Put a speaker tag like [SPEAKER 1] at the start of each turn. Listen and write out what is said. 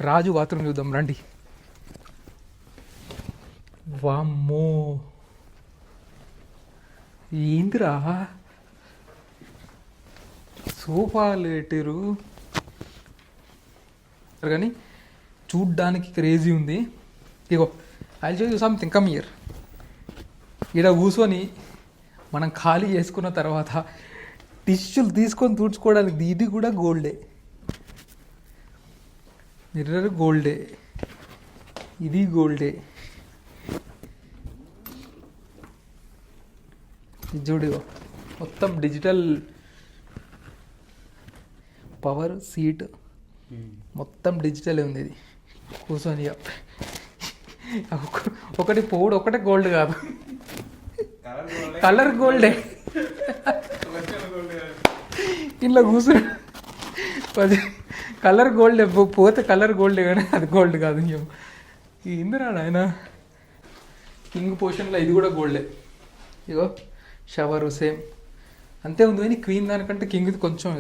[SPEAKER 1] రాజు bathroom చూద్దాం రండి. వామ్మో ఏందిరా సోఫాలు పెట్టారు కానీ చూడ్డానికి క్రేజీ ఉంది. ఇగో I show you something, come here. ఇక్కడ కూర్చొని మనం ఖాళీ చేసుకున్న తర్వాత టిష్యూలు తీసుకొని తుడుచుకోవడానికి ఇది కూడా గోల్డే. మిర్రర్ గోల్డే, ఇది గోల్డే. ఇది చూడు మొత్తం డిజిటల్ పవర్ సీట్ మొత్తం డిజిటల్ ఉంది. ఇది కూర్చొని ఒకటి పౌడ్ ఒకటే గోల్డ్ కాదు, కలర్ గోల్డే. ఇంట్లో కూర్చొని కలర్ గోల్డ్ పోతే కలర్ గోల్డ్ కానీ అది గోల్డ్ కాదు. ఇందిరా ఆయన కింగ్ పోర్షన్లో ఇది కూడా గోల్డే. ఇగో షవరు సేమ్ అంతే ఉంది కానీ క్వీన్ దానికంటే కింగ్ది కొంచెం